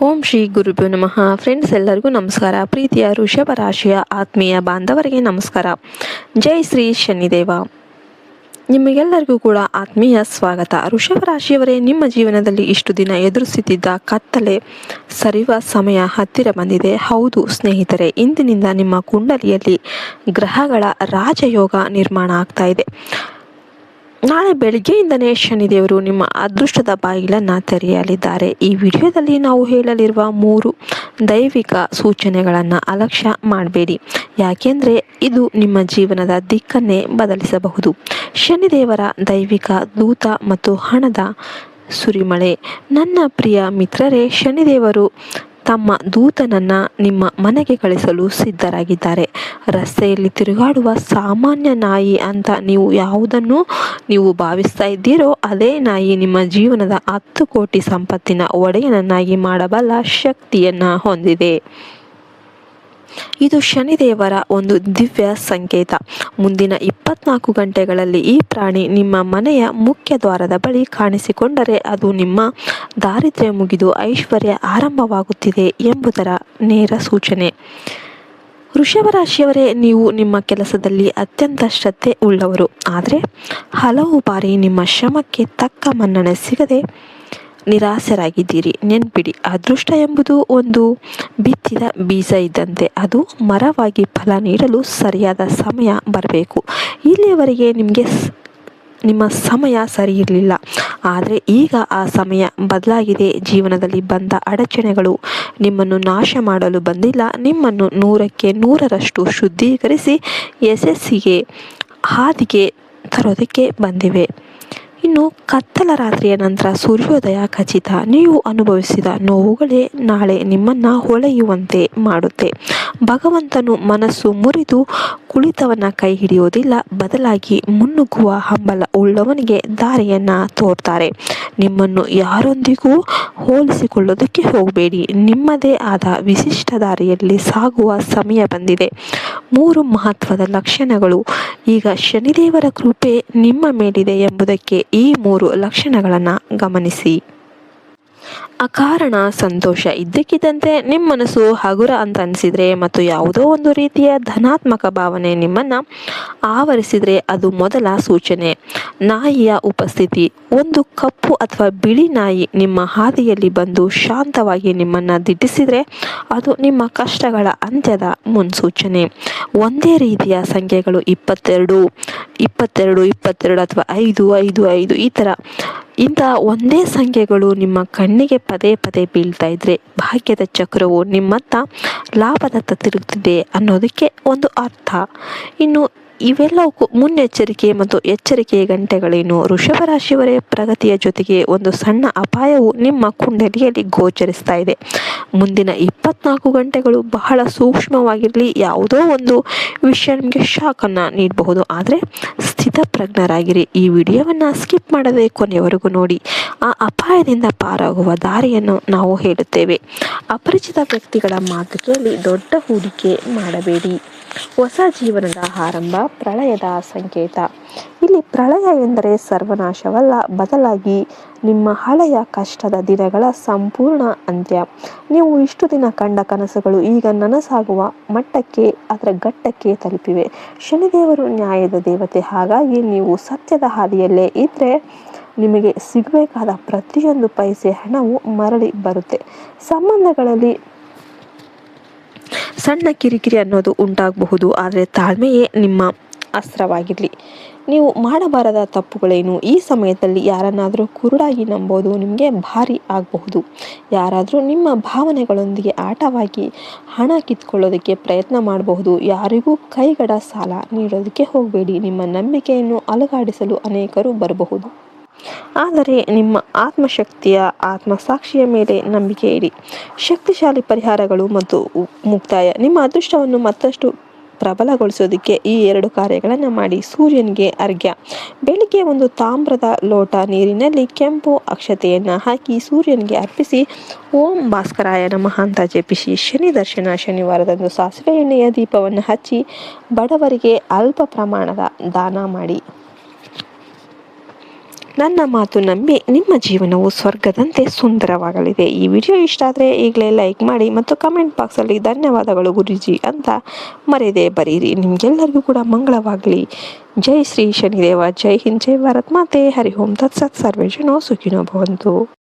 ಓಂ ಶ್ರೀ ಗುರುಭ್ಯೋ ನಮಃ. ಫ್ರೆಂಡ್ಸ್, ಎಲ್ಲರಿಗೂ ನಮಸ್ಕಾರ. ಪ್ರೀತಿಯ ವೃಷಭ ರಾಶಿಯ ಆತ್ಮೀಯ ಬಾಂಧವರಿಗೆ ನಮಸ್ಕಾರ. ಜೈ ಶ್ರೀ ಶನಿದೇವ. ನಿಮಗೆಲ್ಲರಿಗೂ ಕೂಡ ಆತ್ಮೀಯ ಸ್ವಾಗತ. ವೃಷಭ ರಾಶಿಯವರೇ, ನಿಮ್ಮ ಜೀವನದಲ್ಲಿ ಇಷ್ಟು ದಿನ ಎದುರಿಸುತ್ತಿದ್ದ ಕತ್ತಲೆ ಸರಿಯುವ ಸಮಯ ಹತ್ತಿರ ಬಂದಿದೆ. ಹೌದು ಸ್ನೇಹಿತರೆ, ಇಂದಿನಿಂದ ನಿಮ್ಮ ಕುಂಡಲಿಯಲ್ಲಿ ಗ್ರಹಗಳ ರಾಜಯೋಗ ನಿರ್ಮಾಣ ಆಗ್ತಾ ಇದೆ. ನಾಳೆ ಬೆಳಿಗ್ಗೆಯಿಂದನೇ ಶನಿದೇವರು ನಿಮ್ಮ ಅದೃಷ್ಟದ ಬಾಗಿಲನ್ನು ತೆರೆಯಲಿದ್ದಾರೆ. ಈ ವಿಡಿಯೋದಲ್ಲಿ ನಾವು ಹೇಳಲಿರುವ 3 ದೈವಿಕ ಸೂಚನೆಗಳನ್ನು ಅಲಕ್ಷ್ಯ ಮಾಡಬೇಡಿ, ಯಾಕೆಂದರೆ ಇದು ನಿಮ್ಮ ಜೀವನದ ದಿಕ್ಕನ್ನೇ ಬದಲಿಸಬಹುದು. ಶನಿದೇವರ ದೈವಿಕ ದೂತ ಮತ್ತು ಹಣದ ಸುರಿಮಳೆ. ನನ್ನ ಪ್ರಿಯ ಮಿತ್ರರೇ, ಶನಿದೇವರು ತಮ್ಮ ದೂತನನ್ನು ನಿಮ್ಮ ಮನೆಗೆ ಕಳಿಸಲು ಸಿದ್ಧರಾಗಿದ್ದಾರೆ. ರಸ್ತೆಯಲ್ಲಿ ತಿರುಗಾಡುವ ಸಾಮಾನ್ಯ ನಾಯಿ ಅಂತ ನೀವು ಭಾವಿಸ್ತಾ ಇದ್ದೀರೋ, ಅದೇ ನಾಯಿ ನಿಮ್ಮ ಜೀವನದ 10 ಕೋಟಿ ಸಂಪತ್ತಿನ ಒಡೆಯನನ್ನಾಗಿ ಮಾಡಬಲ್ಲ ಶಕ್ತಿಯನ್ನು ಹೊಂದಿದೆ. ಇದು ಶನಿದೇವರ ಒಂದು ದಿವ್ಯ ಸಂಕೇತ. ಮುಂದಿನ 24 ಗಂಟೆಗಳಲ್ಲಿ ಈ ಪ್ರಾಣಿ ನಿಮ್ಮ ಮನೆಯ ಮುಖ್ಯ ದ್ವಾರದ ಬಳಿ ಕಾಣಿಸಿಕೊಂಡರೆ ಅದು ನಿಮ್ಮ ದಾರಿದ್ರ್ಯ ಮುಗಿದು ಐಶ್ವರ್ಯ ಆರಂಭವಾಗುತ್ತಿದೆ ಎಂಬುದರ ನೇರ ಸೂಚನೆ. ವೃಷಭ ರಾಶಿಯವರೇ, ನೀವು ನಿಮ್ಮ ಕೆಲಸದಲ್ಲಿ ಅತ್ಯಂತ ಶ್ರದ್ಧೆ ಉಳ್ಳವರು. ಆದರೆ ಹಲವು ಬಾರಿ ನಿಮ್ಮ ಶ್ರಮಕ್ಕೆ ತಕ್ಕ ಮನ್ನಣೆ ಸಿಗದೆ ನಿರಾಸರಾಗಿದ್ದೀರಿ. ನೆನ್ಪಿಡಿ, ಅದೃಷ್ಟ ಎಂಬುದು ಒಂದು ಬಿತ್ತಿದ ಬೀಜ ಇದ್ದಂತೆ. ಅದು ಮರವಾಗಿ ಫಲ ನೀಡಲು ಸರಿಯಾದ ಸಮಯ ಬರಬೇಕು. ಇಲ್ಲಿಯವರೆಗೆ ನಿಮ್ಮ ಸಮಯ ಸರಿ ಇರಲಿಲ್ಲ, ಆದರೆ ಈಗ ಆ ಸಮಯ ಬದಲಾಗಿದೆ. ಜೀವನದಲ್ಲಿ ಬಂದ ಅಡಚಣೆಗಳು ನಿಮ್ಮನ್ನು ನಾಶ ಮಾಡಲು ಬಂದಿಲ್ಲ, ನಿಮ್ಮನ್ನು 100ಕ್ಕೆ 100ರಷ್ಟು ಶುದ್ಧೀಕರಿಸಿ ಯಶಸ್ಸಿಗೆ ಹಾದಿಗೆ ತರೋದಕ್ಕೆ ಬಂದಿವೆ. ಇನ್ನು ಕತ್ತಲ ರಾತ್ರಿಯ ನಂತರ ಸೂರ್ಯೋದಯ ಖಚಿತ. ನೀವು ಅನುಭವಿಸಿದ ನೋವುಗಳೇ ನಾಳೆ ನಿಮ್ಮನ್ನು ಹೊಳೆಯುವಂತೆ ಮಾಡುತ್ತೆ. ಭಗವಂತನು ಮನಸ್ಸು ಮುರಿದು ಕುಳಿತವನ ಕೈ ಹಿಡಿಯೋದಿಲ್ಲ, ಬದಲಾಗಿ ಮುನ್ನುಗ್ಗುವ ಹಂಬಲ ಉಳ್ಳವನಿಗೆ ದಾರಿಯನ್ನು ತೋರ್ತಾರೆ. ನಿಮ್ಮನ್ನು ಯಾರೊಂದಿಗೂ ಹೋಲಿಸಿಕೊಳ್ಳೋದಕ್ಕೆ ಹೋಗಬೇಡಿ. ನಿಮ್ಮದೇ ಆದ ವಿಶಿಷ್ಟ ದಾರಿಯಲ್ಲಿ ಸಾಗುವ ಸಮಯ ಬಂದಿದೆ. 3 ಮಹತ್ವದ ಲಕ್ಷಣಗಳು. ಈಗ ಶನಿದೇವರ ಕೃಪೆ ನಿಮ್ಮ ಮೇಲಿದೆ ಎಂಬುದಕ್ಕೆ ಈ 3 ಲಕ್ಷಣಗಳನ್ನು ಗಮನಿಸಿ. ಅಕಾರಣ ಸಂತೋಷ. ಇದ್ದಕ್ಕಿದ್ದಂತೆ ನಿಮ್ಮ ಮನಸ್ಸು ಹಗುರ ಅಂತ ಅನಿಸಿದರೆ ಮತ್ತು ಯಾವುದೋ ಒಂದು ರೀತಿಯ ಧನಾತ್ಮಕ ಭಾವನೆ ನಿಮ್ಮನ್ನು ಆವರಿಸಿದರೆ ಅದು ಮೊದಲ ಸೂಚನೆ. ನಾಯಿಯ ಉಪಸ್ಥಿತಿ. ಒಂದು ಕಪ್ಪು ಅಥವಾ ಬಿಳಿ ನಾಯಿ ನಿಮ್ಮ ಹಾದಿಯಲ್ಲಿ ಬಂದು ಶಾಂತವಾಗಿ ನಿಮ್ಮನ್ನು ದಿಟ್ಟಿಸಿದರೆ ಅದು ನಿಮ್ಮ ಕಷ್ಟಗಳ ಅಂತ್ಯದ ಮುನ್ಸೂಚನೆ. ಒಂದೇ ರೀತಿಯ ಸಂಖ್ಯೆಗಳು 22, 22, 22 ಅಥವಾ 5, 5, 5 ಈ ಥರ ಇಂತಹ ಒಂದೇ ಸಂಖ್ಯೆಗಳು ನಿಮ್ಮ ಕಣ್ಣಿಗೆ ಪದೇ ಪದೇ ಬೀಳ್ತಾ ಇದ್ರೆ ಭಾಗ್ಯದ ಚಕ್ರವು ನಿಮ್ಮತ್ತ ಲಾಭದತ್ತ ತಿರುಗುತ್ತಿದೆ ಅನ್ನೋದಕ್ಕೆ ಒಂದು ಅರ್ಥ. ಇನ್ನು ಇವೆಲ್ಲವಕ್ಕೂ ಮುನ್ನೆಚ್ಚರಿಕೆ ಮತ್ತು ಎಚ್ಚರಿಕೆಯ ಗಂಟೆಗಳೇನು? ವೃಷಭ ರಾಶಿಯವರೇ, ಪ್ರಗತಿಯ ಜೊತೆಗೆ ಒಂದು ಸಣ್ಣ ಅಪಾಯವು ನಿಮ್ಮ ಕುಂಡಲಿಯಲ್ಲಿ ಗೋಚರಿಸ್ತಾ ಇದೆ. ಮುಂದಿನ 24 ಗಂಟೆಗಳು ಬಹಳ ಸೂಕ್ಷ್ಮವಾಗಿರಲಿ. ಯಾವುದೋ ಒಂದು ವಿಷಯ ನಿಮಗೆ ಶಾಕನ್ನು ನೀಡಬಹುದು, ಆದರೆ ಸ್ಥಿತಪ್ರಜ್ಞರಾಗಿರಿ. ಈ ವಿಡಿಯೋವನ್ನು ಸ್ಕಿಪ್ ಮಾಡದೆ ಕೊನೆಯವರೆಗೂ ನೋಡಿ. ಆ ಅಪಾಯದಿಂದ ಪಾರಾಗುವ ದಾರಿಯನ್ನು ನಾವು ಹೇಳುತ್ತೇವೆ. ಅಪರಿಚಿತ ವ್ಯಕ್ತಿಗಳ ಮಾತು ಕೇಳಿ ದೊಡ್ಡ ಹೂಡಿಕೆ ಮಾಡಬೇಡಿ. ಹೊಸ ಜೀವನದ ಆರಂಭ. ಪ್ರಳಯದ ಸಂಕೇತ. ಇಲ್ಲಿ ಪ್ರಳಯ ಎಂದರೆ ಸರ್ವನಾಶವಲ್ಲ, ಬದಲಾಗಿ ನಿಮ್ಮ ಹಳೆಯ ಕಷ್ಟದ ದಿನಗಳ ಸಂಪೂರ್ಣ ಅಂತ್ಯ. ನೀವು ಇಷ್ಟು ದಿನ ಕಂಡ ಕನಸುಗಳು ಈಗ ನನಸಾಗುವ ಮಟ್ಟಕ್ಕೆ, ಅದರ ಘಟ್ಟಕ್ಕೆ ತಲುಪಿವೆ. ಶನಿದೇವರು ನ್ಯಾಯದ ದೇವತೆ, ಹಾಗಾಗಿ ನೀವು ಸತ್ಯದ ಹಾದಿಯಲ್ಲೇ ಇದ್ದರೆ ನಿಮಗೆ ಸಿಗಬೇಕಾದ ಪ್ರತಿಯೊಂದು ಪೈಸೆ ಹಣವು ಮರಳಿ ಬರುತ್ತೆ. ಸಂಬಂಧಗಳಲ್ಲಿ ಸಣ್ಣ ಕಿರಿಕಿರಿ ಅನ್ನೋದು ಉಂಟಾಗಬಹುದು, ಆದರೆ ತಾಳ್ಮೆಯೇ ನಿಮ್ಮ ಅಸ್ತ್ರವಾಗಿರಲಿ. ನೀವು ಮಾಡಬಾರದ ತಪ್ಪುಗಳೇನು? ಈ ಸಮಯದಲ್ಲಿ ಯಾರನ್ನಾದರೂ ಕುರುಡಾಗಿ ನಂಬೋದು ನಿಮಗೆ ಭಾರಿ ಆಗಬಹುದು. ಯಾರಾದರೂ ನಿಮ್ಮ ಭಾವನೆಗಳೊಂದಿಗೆ ಆಟವಾಗಿ ಹಣ ಕಿತ್ಕೊಳ್ಳೋದಕ್ಕೆ ಪ್ರಯತ್ನ ಮಾಡಬಹುದು. ಯಾರಿಗೂ ಕೈಗಡ ಸಾಲ ನೀಡೋದಕ್ಕೆ ಹೋಗಬೇಡಿ. ನಿಮ್ಮ ನಂಬಿಕೆಯನ್ನು ಅಲುಗಾಡಿಸಲು ಅನೇಕರು ಬರಬಹುದು, ಆದರೆ ನಿಮ್ಮ ಆತ್ಮಶಕ್ತಿಯ ಆತ್ಮಸಾಕ್ಷಿಯ ಮೇಲೆ ನಂಬಿಕೆ ಇಡಿ. ಶಕ್ತಿಶಾಲಿ ಪರಿಹಾರಗಳು ಮತ್ತು ಮುಕ್ತಾಯ. ನಿಮ್ಮ ಅದೃಷ್ಟವನ್ನು ಮತ್ತಷ್ಟು ಪ್ರಬಲಗೊಳಿಸೋದಕ್ಕೆ ಈ 2 ಕಾರ್ಯಗಳನ್ನು ಮಾಡಿ. ಸೂರ್ಯನಿಗೆ ಅರ್ಘ್ಯ. ಬೆಳಿಗ್ಗೆ ಒಂದು ತಾಮ್ರದ ಲೋಟ ನೀರಿನಲ್ಲಿ ಕೆಂಪು ಅಕ್ಷತೆಯನ್ನು ಹಾಕಿ ಸೂರ್ಯನಿಗೆ ಅರ್ಪಿಸಿ ಓಂ ಭಾಸ್ಕರಾಯ ನಮಃ ಅಂತ ಜಪಿಸಿ. ಶನಿ ದರ್ಶನ. ಶನಿವಾರದಂದು ಸಾಸಿವೆ ಎಣ್ಣೆಯ ದೀಪವನ್ನು ಹಚ್ಚಿ ಬಡವರಿಗೆ ಅಲ್ಪ ಪ್ರಮಾಣದ ದಾನ ಮಾಡಿ. ನನ್ನ ಮಾತು ನಂಬಿ ನಿಮ್ಮ ಜೀವನವು ಸ್ವರ್ಗದಂತೆ ಸುಂದರವಾಗಲಿದೆ. ಈ ವಿಡಿಯೋ ಇಷ್ಟ ಆದರೆ ಈಗಲೇ ಲೈಕ್ ಮಾಡಿ ಮತ್ತು ಕಮೆಂಟ್ ಬಾಕ್ಸಲ್ಲಿ ಧನ್ಯವಾದಗಳು ಗುರೂಜಿ ಅಂತ ಮರೆಯದೇ ಬರೀರಿ. ನಿಮಗೆಲ್ಲರಿಗೂ ಕೂಡ ಮಂಗಳವಾಗಲಿ. ಜೈ ಶ್ರೀ ಶನಿದೇವ. ಜೈ ಹಿಂದ್, ಜೈ ಭಾರತ್ ಮಾತೆ. ಹರಿ ಓಂ ತತ್ಸತ್. ಸರ್ವೇ ಜನೋ ಸುಖಿನೋ ಭವಂತು.